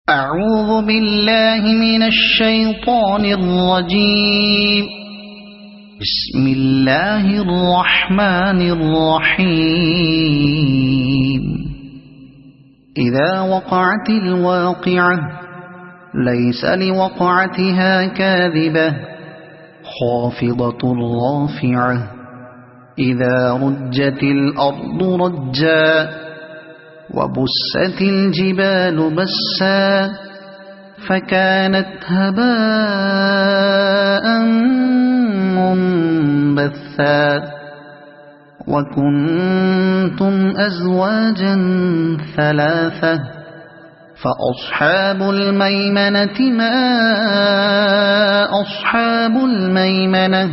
أعوذ بالله من الشيطان الرجيم. بسم الله الرحمن الرحيم. إذا وقعت الواقعة ليس لوقعتها كاذبة خافضة رافعة إذا رجت الأرض رجا وبست الجبال بسا فكانت هباء منبثا وكنتم أزواجا ثلاثة فأصحاب الميمنة ما أصحاب الميمنة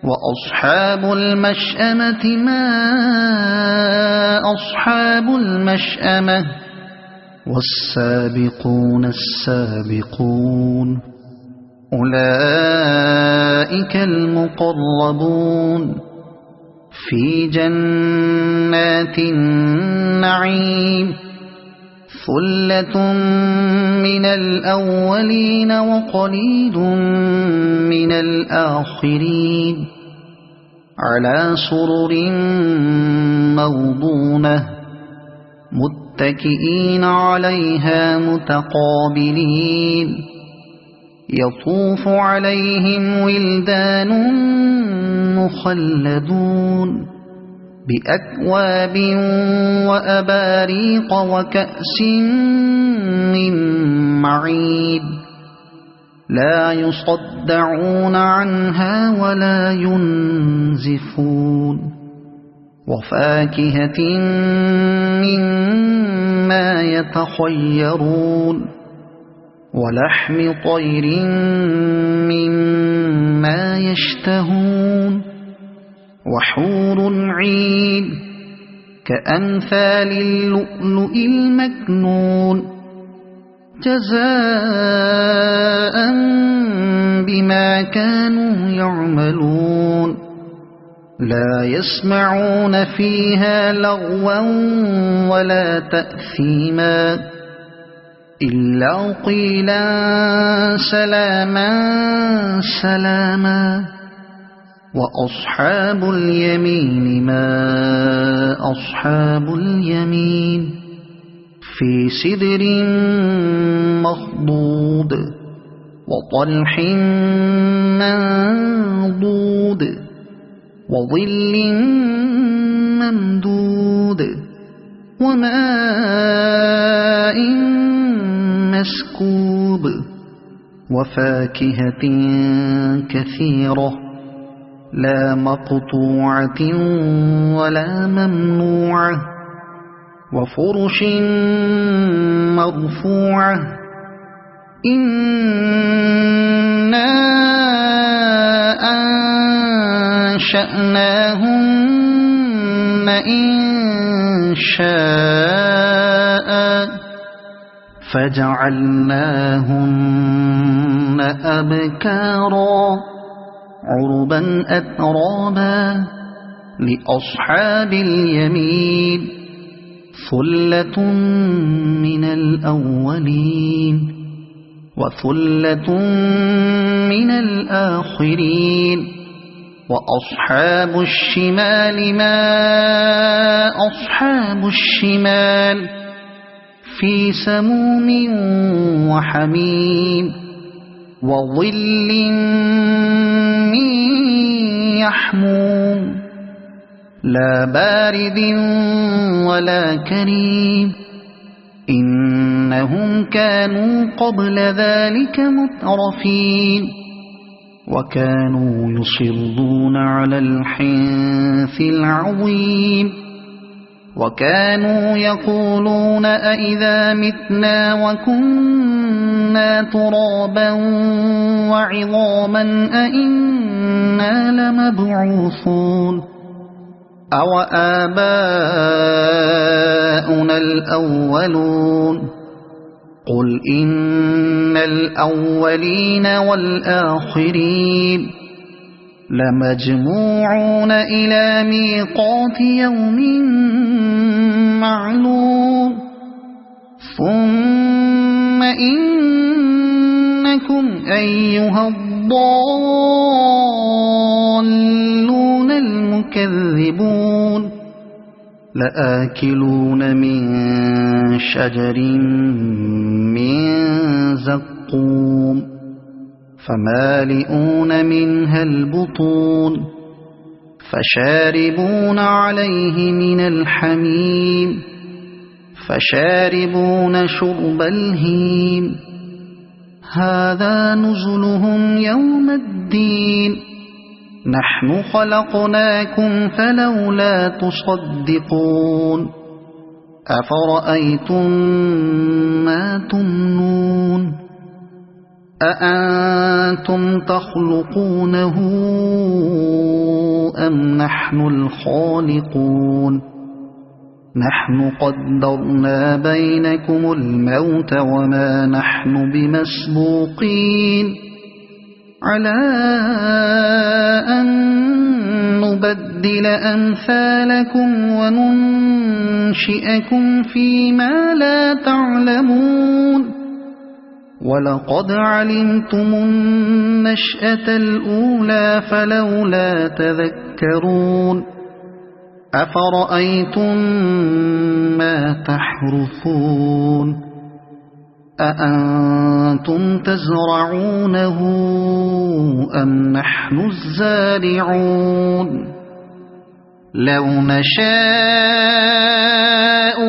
وأصحاب المشأمة ما أصحاب المشأمة والسابقون السابقون أولئك المقربون في جنات النعيم ثلة من الأولين وقليل من الآخرين على سرر موضونة متكئين عليها متقابلين يطوف عليهم ولدان مخلدون بأكواب وأباريق وكأس من معين لا يصدعون عنها ولا ينزفون وفاكهة مما يتخيرون ولحم طير مما يشتهون وحور عين كأمثال اللؤلؤ المكنون جزاء بما كانوا يعملون لا يسمعون فيها لغوا ولا تأثيما إلا قيلا سلاما سلاما وأصحاب اليمين ما أصحاب اليمين في سدر مخضود وطلح منضود وظل ممدود وماء مسكوب وفاكهة كثيرة لا مقطوعة ولا ممنوعة وفرش مرفوعة إنا أنشأناهن إنشاء فجعلناهن أبكارا عربا أترابا لأصحاب اليمين ثلة من الأولين وثلة من الآخرين وأصحاب الشمال ما أصحاب الشمال في سموم وحميم وظل من يحموم لا بارد ولا كريم إنهم كانوا قبل ذلك مترفين وكانوا يصرون على الحنث العظيم وكانوا يقولون أئذا متنا وكنا ترابا وعظاما أئنا لمبعوثون أو آباؤنا الأولون قل إن الأولين والآخرين لمجموعون إلى ميقات يوم معلوم ثم إنكم أيها الضالون المكذبون لآكلون من شجر من زقوم فمالئون منها البطون فشاربون عليه من الحميم فشاربون شرب الهيم هذا نزلهم يوم الدين نحن خلقناكم فلولا تصدقون أفرأيتم ما تمنون أأنتم تخلقونه أم نحن الخالقون نحن قدرنا بينكم الموت وما نحن بمسبوقين على أن نبدل أمثالكم وننشئكم فيما لا تعلمون ولقد علمتم النشأة الأولى فلولا تذكرون أفرأيتم ما تحرثون أأنتم تزرعونه أم نحن الزارعون لو نشاء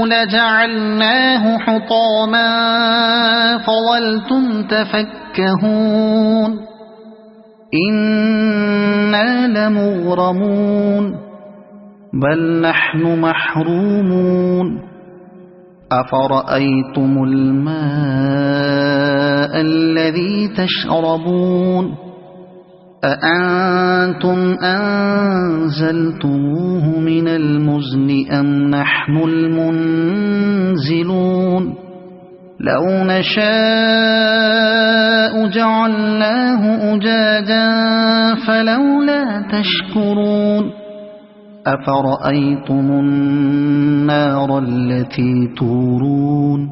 لجعلناه حطاما فظلتم تفكهون إنا لمغرمون بل نحن محرومون أفرأيتم الماء الذي تشربون أأنتم أنزلتموه من المزن أم نحن المنزلون لو نشاء جعلناه أجاجا فلولا تشكرون أفرأيتم النار التي تورون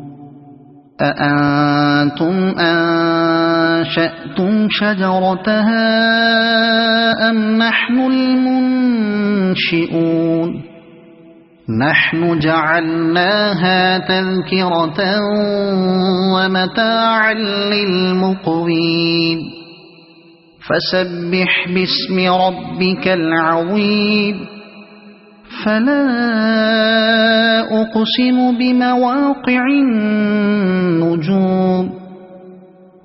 أأنتم أنشأتم شجرتها أم نحن المنشئون نحن جعلناها تذكرة ومتاعا للمقوين فسبح باسم ربك العظيم فلا أقسم بمواقع النجوم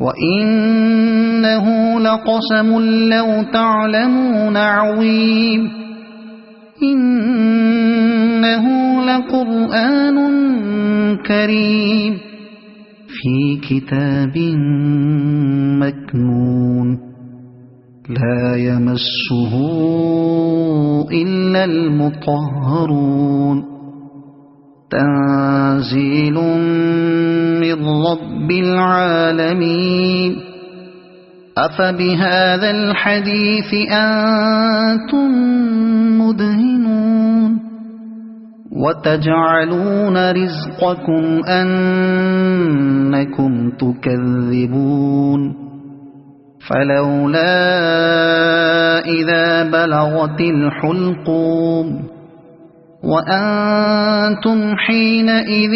وإنه لقسم لو تعلمون عظيم إنه لقرآن كريم في كتاب مكنون لا يمسه إلا المطهرون تنزيل من رب العالمين أفبهذا الحديث أنتم مدهنون وتجعلون رزقكم أنكم تكذبون فلولا إذا بلغت الحلقوم وأنتم حينئذ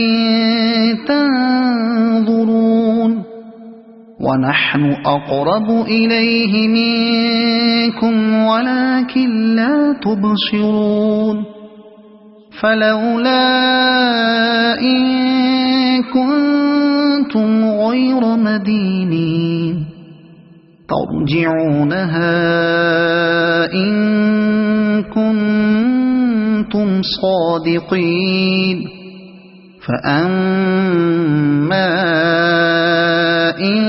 تنظرون ونحن أقرب إليه منكم ولكن لا تبصرون فلولا إن كنتم غير مدينين ترجعونها إن كنتم صادقين فأما إن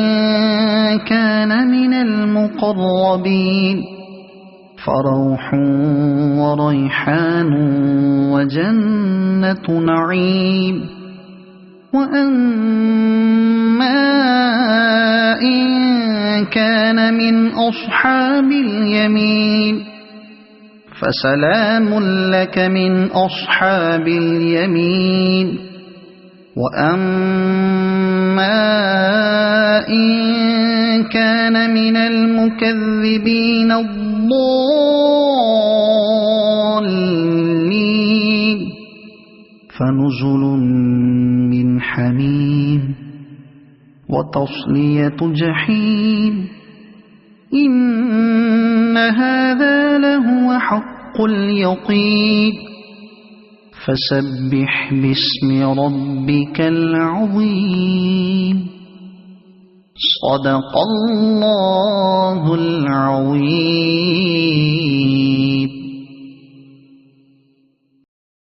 كان من المقربين فروح وريحان وجنة نعيم وأما إن كان من أصحاب اليمين فسلام لك من أصحاب اليمين وأما إن كان من المكذبين الضالين فنزل من حميم وتصلية جحيم إن هذا لهو حق اليقين فسبح باسم ربك العظيم صدق الله العظيم.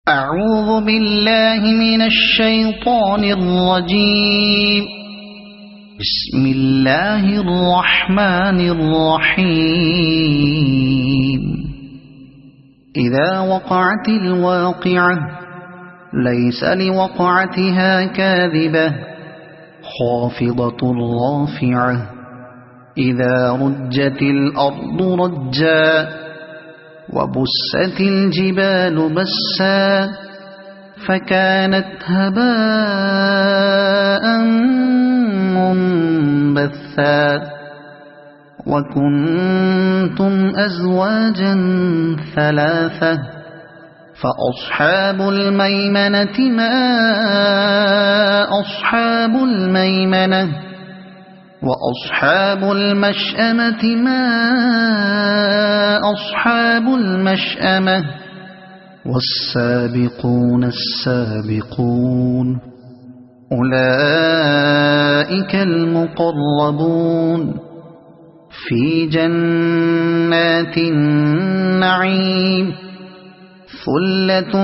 أعوذ بالله من الشيطان الرجيم. بسم الله الرحمن الرحيم. إذا وقعت الواقعة ليس لوقعتها كاذبة خافضة رافعة إذا رجت الأرض رجا وبست الجبال بسا فكانت هباء منبثا وكنتم أزواجا ثلاثة فأصحاب الميمنة ما أصحاب الميمنة وأصحاب المشأمة ما أصحاب المشأمة والسابقون السابقون أولئك المقربون في جنات النعيم ثلة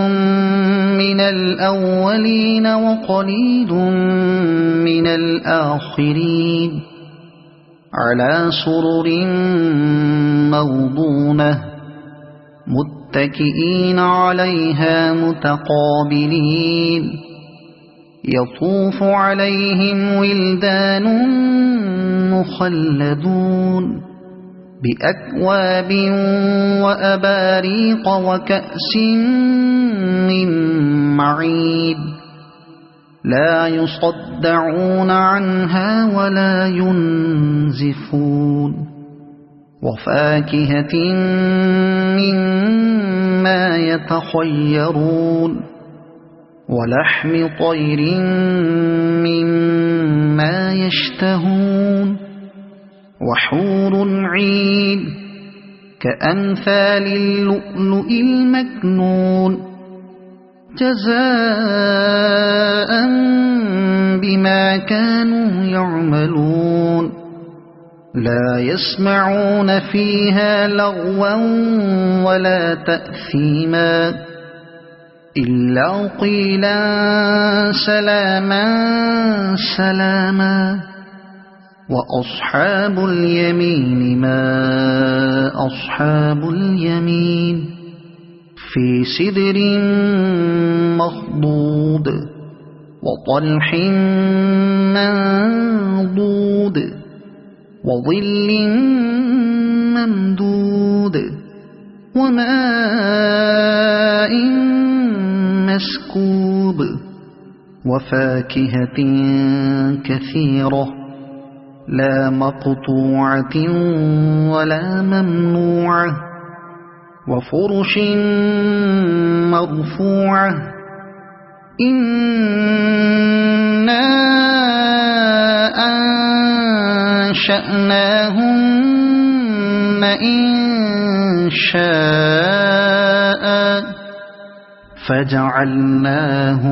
من الأولين وقليل من الآخرين على سرر موضونة متكئين عليها متقابلين يطوف عليهم ولدان مخلدون بأكواب وأباريق وكأس من معين لا يصدعون عنها ولا ينزفون وفاكهة مما يتخيرون ولحم طير مما يشتهون وحور عين كأمثال اللؤلؤ المكنون جزاء بما كانوا يعملون لا يسمعون فيها لغوا ولا تأثيما إلا قيلا سلاما سلاما وأصحاب اليمين ما أصحاب اليمين في سدر مخضود وطلح منضود وظل ممدود وماء مسكوب وفاكهة كثيرة لا مقطوعة ولا ممنوعة وفرش مرفوعة إنا أنشأناهن إنشاء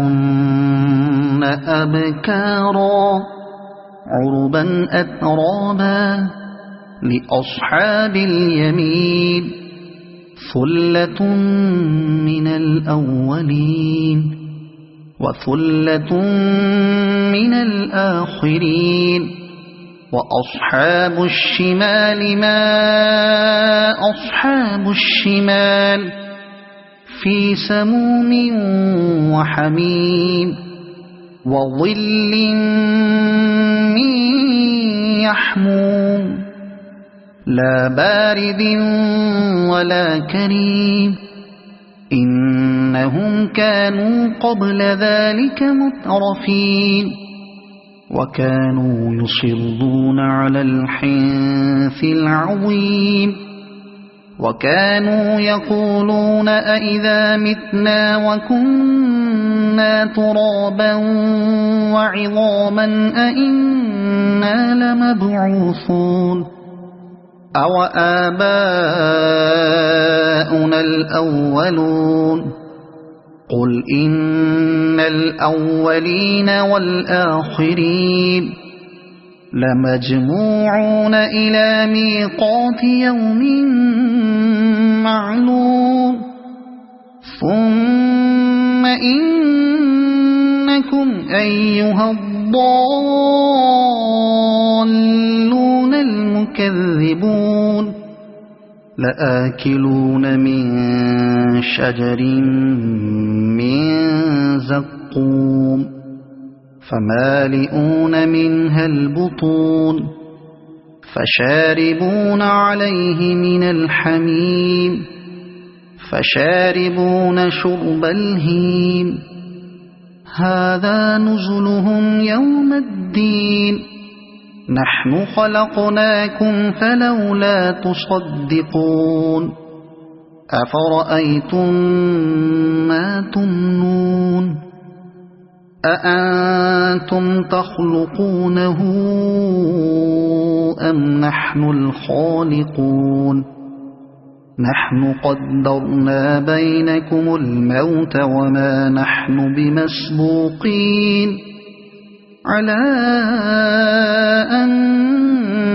فجعلناهن أبكارا عربا أترابا لأصحاب اليمين ثلة من الأولين وثلة من الآخرين وأصحاب الشمال ما أصحاب الشمال في سموم وحميم وظل من يحموم لا بارد ولا كريم إنهم كانوا قبل ذلك مترفين وكانوا يصرون على الحنث العظيم وكانوا يقولون أئذا متنا وكنا ترابا وعظاما أئنا لمبعوثون أو آباؤنا الأولون قل إن الأولين والآخرين لمجموعون إلى ميقات يوم معلوم ثم إنكم أيها الضالون المكذبون لآكلون من شجر من زقوم فمالئون منها البطون فشاربون عليه من الحميم فشاربون شرب الهيم هذا نزلهم يوم الدين نحن خلقناكم فلولا تصدقون أفرأيتم ما تمنون أأنتم تخلقونه أم نحن الخالقون نحن قدرنا بينكم الموت وما نحن بمسبوقين على أن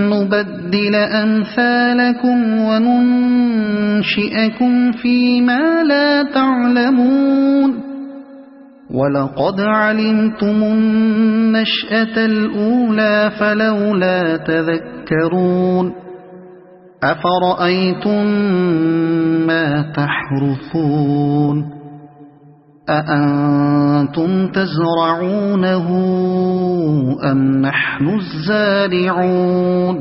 نبدل أمثالكم وننشئكم فيما لا تعلمون ولقد علمتم النشأة الأولى فلولا تذكرون أفرأيتم ما تحرثون أأنتم تزرعونه أم نحن الزارعون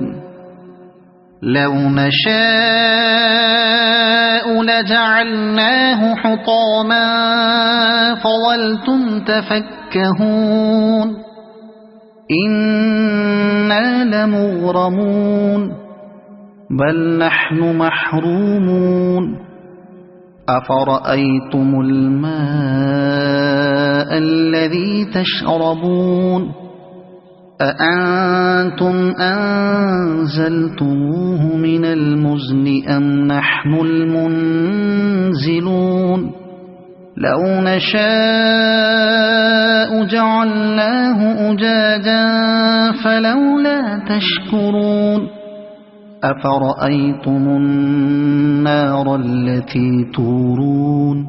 لو نشاء لجعلناه حطاما فظلتم تفكهون إنا لمغرمون بل نحن محرومون أفرأيتم الماء الذي تشربون أأنتم أنزلتموه من المزن أم نحن المنزلون لو نشاء جعلناه أجاجا فلولا تشكرون أفرأيتم النار التي تورون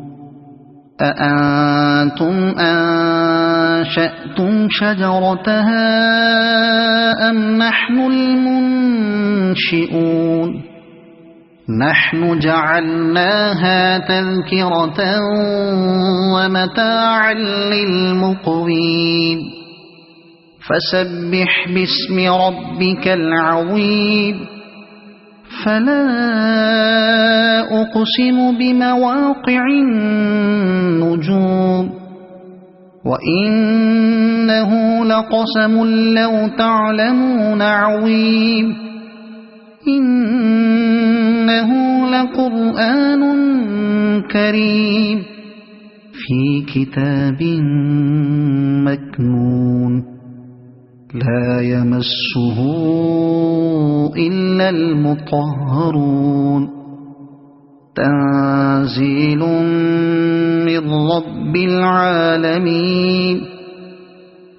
أأنتم أنشأتم شجرتها أم نحن المنشئون نحن جعلناها تذكرة ومتاعا للمقوين فسبح باسم ربك العظيم فلا أقسم بمواقع النجوم وإنه لقسم لو تعلمون عظيم إنه لقرآن كريم في كتاب مكنون لا يمسه إلا المطهرون تنزيل من رب العالمين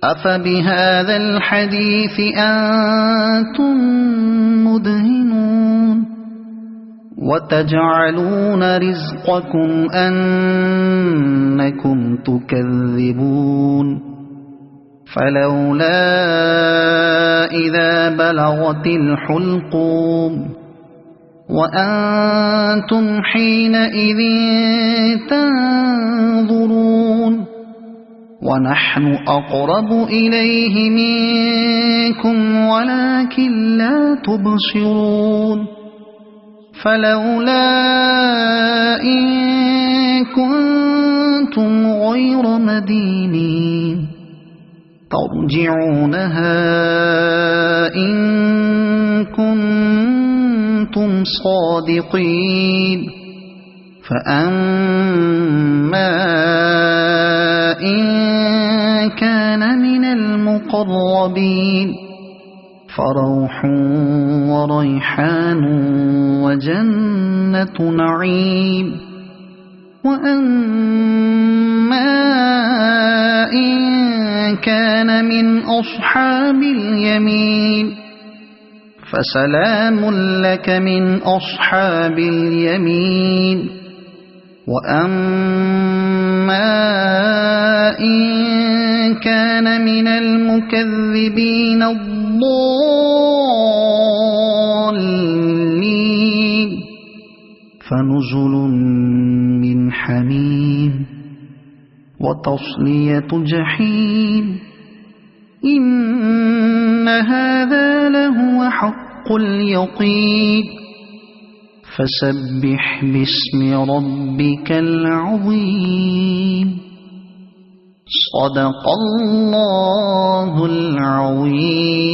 أفبهذا الحديث أنتم مدهنون وتجعلون رزقكم أنكم تكذبون فلولا إذا بلغت الحلقوم وأنتم حينئذ تنظرون ونحن أقرب إليه منكم ولكن لا تبصرون فلولا إن كنتم غير مدينين ترجعونها إن كنتم صادقين فأما إن كان من المقربين فروح وريحان وجنة نعيم وأما إن كان من أصحاب اليمين فسلام لك من أصحاب اليمين وأما إن كان من المكذبين الضالين فنزل من حميم وتصلية جحيم إن هذا لهو حق اليقين فسبح باسم ربك العظيم صدق الله العظيم.